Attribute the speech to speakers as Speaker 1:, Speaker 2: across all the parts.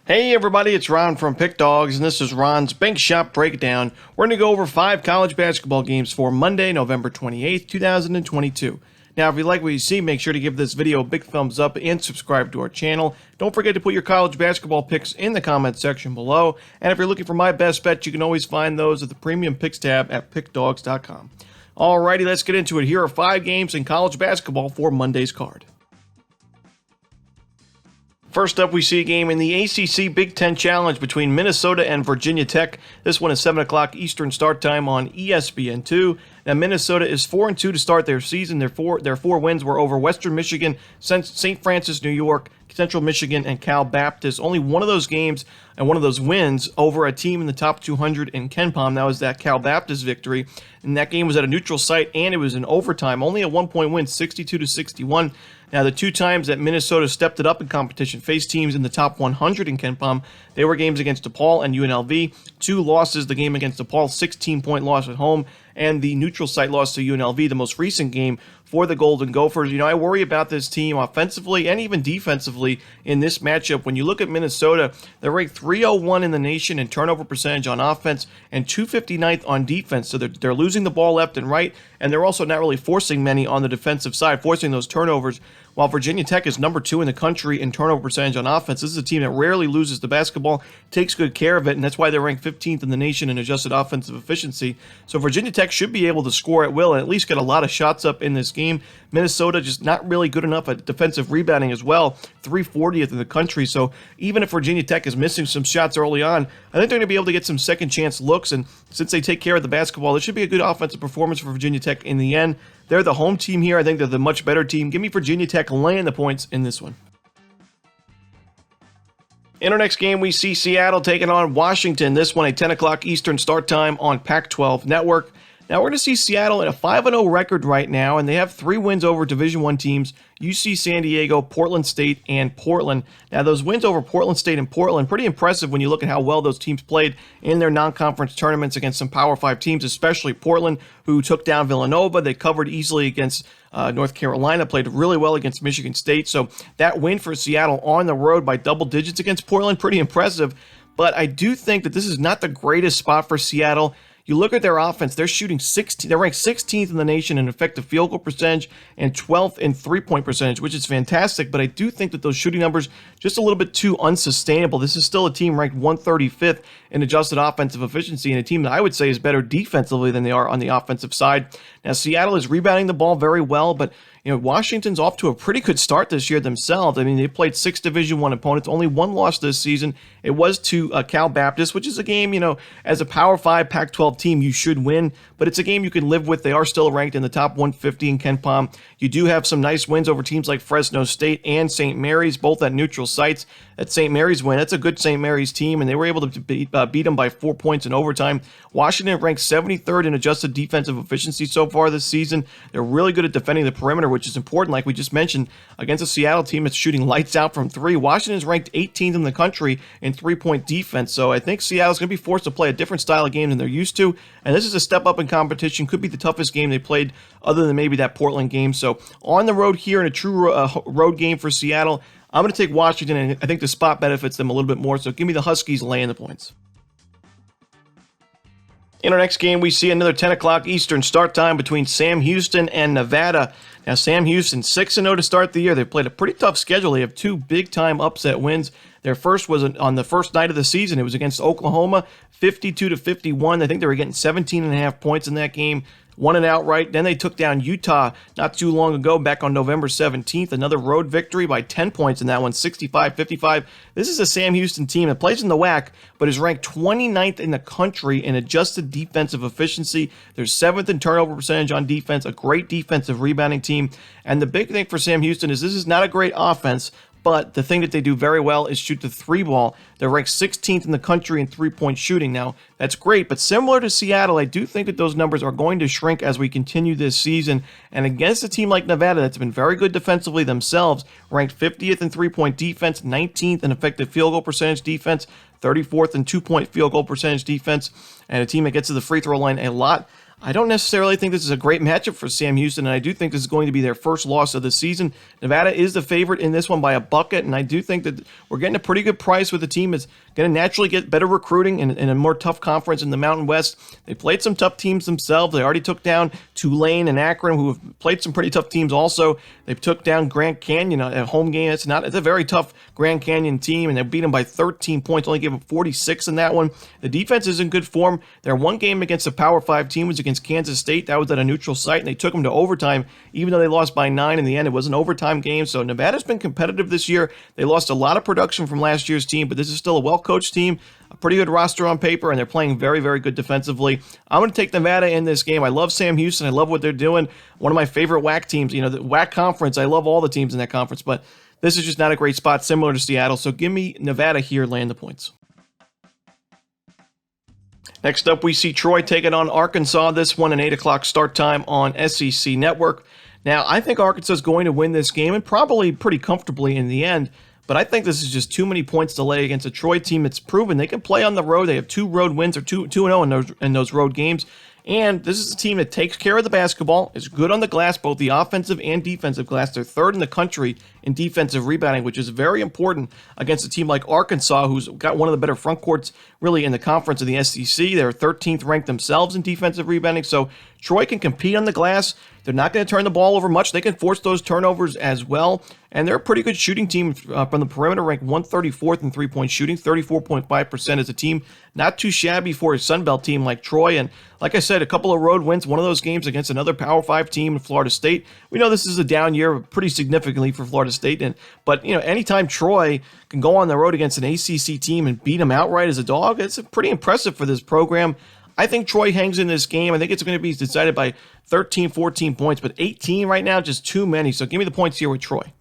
Speaker 1: Hey everybody, it's Ron from Pick Dawgz, and this is Ron's Bank Shop Breakdown. We're going to go over 5 college basketball games for Monday, November 28th, 2022. Now, if you like what you see, make sure to give this video a big thumbs up and subscribe to our channel. Don't forget to put your college basketball picks in the comment section below. And if you're looking for my best bet, you can always find those at the Premium Picks tab at pickdawgz.com. Alrighty, let's get into it. Here are 5 games in college basketball for Monday's card. First up, we see a game in the ACC Big Ten Challenge between Minnesota and Virginia Tech. This one is 7 o'clock Eastern start time on ESPN2. Now, Minnesota is 4-2 to start their season. Their four wins were over Western Michigan, St. Francis, New York, Central Michigan, and Cal Baptist. Only one of those games and one of those wins over a team in the top 200 in KenPom. That was that Cal Baptist victory. And that game was at a neutral site, and it was in overtime. Only a 1-point win, 62-61. Now, the 2 times that Minnesota stepped it up in competition, faced teams in the top 100 in KenPom. They were games against DePaul and UNLV. 2 losses, the game against DePaul, 16-point loss at home, and the neutral site loss to UNLV, the most recent game for the Golden Gophers. You know, I worry about this team offensively and even defensively in this matchup. When you look at Minnesota, they're ranked 301 in the nation in turnover percentage on offense and 259th on defense. So they're losing the ball left and right, and they're also not really forcing many on the defensive side, forcing those turnovers. While Virginia Tech is number 2 in the country in turnover percentage on offense, this is a team that rarely loses the basketball, takes good care of it, and that's why they're ranked 15th in the nation in adjusted offensive efficiency. So Virginia Tech should be able to score at will and at least get a lot of shots up in this game. Minnesota just not really good enough at defensive rebounding as well, 340th in the country. So even if Virginia Tech is missing some shots early on, I think they're going to be able to get some second chance looks, and since they take care of the basketball, it should be a good offensive performance for Virginia Tech in the end. They're the home team here. I think they're the much better team. Give me Virginia Tech laying the points in this one. In our next game, we see Seattle taking on Washington. This one a 10 o'clock Eastern start time on Pac-12 Network. Now, we're going to see Seattle in a 5-0 record right now, and they have 3 wins over Division I teams, UC San Diego, Portland State, and Portland. Now, those wins over Portland State and Portland, pretty impressive when you look at how well those teams played in their non-conference tournaments against some Power 5 teams, especially Portland, who took down Villanova. They covered easily against North Carolina, played really well against Michigan State. So that win for Seattle on the road by double digits against Portland, pretty impressive. But I do think that this is not the greatest spot for Seattle. You look at their offense, they're shooting 16. They're ranked 16th in the nation in effective field goal percentage and 12th in three-point percentage, which is fantastic. But I do think that those shooting numbers just a little bit too unsustainable. This is still a team ranked 135th in adjusted offensive efficiency, and a team that I would say is better defensively than they are on the offensive side. Now, Seattle is rebounding the ball very well, but Washington's off to a pretty good start this year themselves. I mean, they played 6 Division I opponents, only 1 loss this season. It was to Cal Baptist, which is a game, as a Power 5 Pac-12 team, you should win, but it's a game you can live with. They are still ranked in the top 150 in KenPom. You do have some nice wins over teams like Fresno State and St. Mary's, both at neutral sites. That St. Mary's win, that's a good St. Mary's team, and they were able to beat them by 4 points in overtime. Washington ranked 73rd in adjusted defensive efficiency so far this season. They're really good at defending the perimeter, which is important, like we just mentioned, against a Seattle team that's shooting lights out from 3. Washington is ranked 18th in the country in three-point defense, so I think Seattle's going to be forced to play a different style of game than they're used to, and this is a step up in competition. Could be the toughest game they played other than maybe that Portland game. So on the road here in a true road game for Seattle, I'm going to take Washington, and I think the spot benefits them a little bit more, so give me the Huskies laying the points. In our next game, we see another 10 o'clock Eastern start time between Sam Houston and Nevada. Now, Sam Houston 6-0 to start the year. They played a pretty tough schedule. They have 2 big-time upset wins. Their first was on the first night of the season. It was against Oklahoma, 52-51. I think they were getting 17.5 points in that game. Won it outright. Then they took down Utah not too long ago, back on November 17th. Another road victory by 10 points in that one, 65-55. This is a Sam Houston team that plays in the WAC, but is ranked 29th in the country in adjusted defensive efficiency. They're 7th in turnover percentage on defense, a great defensive rebounding team. And the big thing for Sam Houston is this is not a great offense, but the thing that they do very well is shoot the 3-ball. They're ranked 16th in the country in three-point shooting. Now, that's great, but similar to Seattle, I do think that those numbers are going to shrink as we continue this season. And against a team like Nevada that's been very good defensively themselves, ranked 50th in three-point defense, 19th in effective field goal percentage defense, 34th in two-point field goal percentage defense, and a team that gets to the free throw line a lot, I don't necessarily think this is a great matchup for Sam Houston, and I do think this is going to be their first loss of the season. Nevada is the favorite in this one by a bucket, and I do think that we're getting a pretty good price with a team that's going to naturally get better recruiting in a more tough conference in the Mountain West. They played some tough teams themselves. They already took down Tulane and Akron, who have played some pretty tough teams also. They took down Grand Canyon at a home game. It's a very tough Grand Canyon team, and they beat them by 13 points, only gave them 46 in that one. The defense is in good form. Their one game against a Power 5 team was against Kansas State. That was at a neutral site, and they took them to overtime, even though they lost by 9 in the end. It was an overtime game, so Nevada's been competitive this year. They lost a lot of production from last year's team, but this is still a well-coached team, a pretty good roster on paper, and they're playing very, very good defensively. I'm going to take Nevada in this game. I love Sam Houston. I love what they're doing. One of my favorite WAC teams. The WAC conference, I love all the teams in that conference, but this is just not a great spot, similar to Seattle, so give me Nevada here, laying the points. Next up, we see Troy taking on Arkansas. This one, an 8 o'clock start time on SEC Network. Now, I think Arkansas is going to win this game, and probably pretty comfortably in the end, but I think this is just too many points to lay against a Troy team that's proven they can play on the road. They have 2 road wins, or 2-0 in those road games. And this is a team that takes care of the basketball, is good on the glass, both the offensive and defensive glass. They're third in the country in defensive rebounding, which is very important against a team like Arkansas, who's got one of the better front courts really in the conference of the SEC. They're 13th ranked themselves in defensive rebounding, so Troy can compete on the glass. They're not going to turn the ball over much. They can force those turnovers as well. And they're a pretty good shooting team from the perimeter, ranked 134th in three-point shooting, 34.5% as a team. Not too shabby for a Sunbelt team like Troy. And like I said, a couple of road wins, one of those games against another Power 5 team in Florida State. We know this is a down year pretty significantly for Florida State. But anytime Troy can go on the road against an ACC team and beat them outright as a dog, it's pretty impressive for this program. I think Troy hangs in this game. I think it's going to be decided by 13, 14 points, but 18 right now, just too many. So give me the points here with Troy.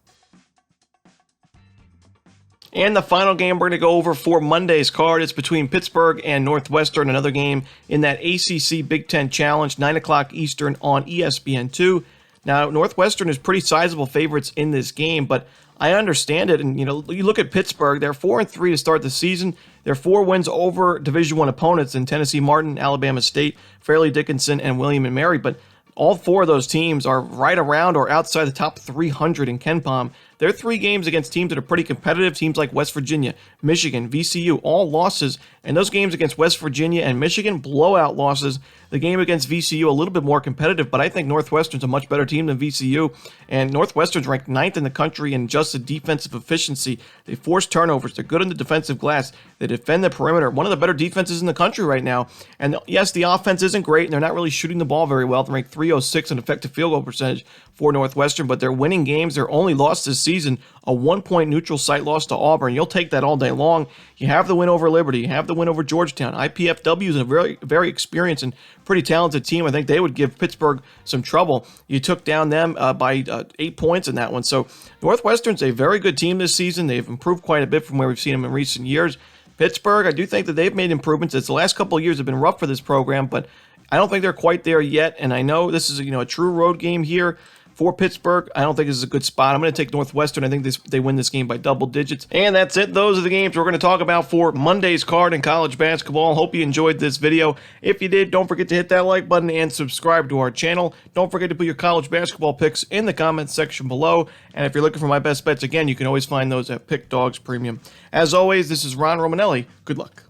Speaker 1: And the final game we're going to go over for Monday's card, it's between Pittsburgh and Northwestern, another game in that ACC Big Ten Challenge, 9 o'clock Eastern on ESPN2. Now, Northwestern is pretty sizable favorites in this game, but I understand it. And, you look at Pittsburgh, they're 4-3 to start the season. Their 4 wins over Division I opponents in Tennessee Martin, Alabama State, Fairleigh Dickinson, and William and Mary. But all 4 of those teams are right around or outside the top 300 in KenPom. Their 3 games against teams that are pretty competitive, teams like West Virginia, Michigan, VCU, all losses. And those games against West Virginia and Michigan, blowout losses. The game against VCU, a little bit more competitive, but I think Northwestern's a much better team than VCU. And Northwestern's ranked 9th in the country in adjusted defensive efficiency. They force turnovers. They're good on the defensive glass. They defend the perimeter. One of the better defenses in the country right now. And yes, the offense isn't great, and they're not really shooting the ball very well. They're ranked 306 in effective field goal percentage for Northwestern, but they're winning games. Their only loss this season, a 1-point neutral site loss to Auburn. You'll take that all day long. You have the win over Liberty. You have the win over Georgetown. IPFW is a very, very experienced and pretty talented team. I think they would give Pittsburgh some trouble. You took down them by 8 points in that one. So Northwestern's a very good team this season. They've improved quite a bit from where we've seen them in recent years. Pittsburgh, I do think that they've made improvements. It's the last couple of years have been rough for this program, but I don't think they're quite there yet. And I know this is a true road game here for Pittsburgh. I don't think this is a good spot. I'm going to take Northwestern. I think they win this game by double digits. And that's it. Those are the games we're going to talk about for Monday's card in college basketball. Hope you enjoyed this video. If you did, don't forget to hit that like button and subscribe to our channel. Don't forget to put your college basketball picks in the comments section below. And if you're looking for my best bets, again, you can always find those at Pick Dawgz Premium. As always, this is Ron Romanelli. Good luck.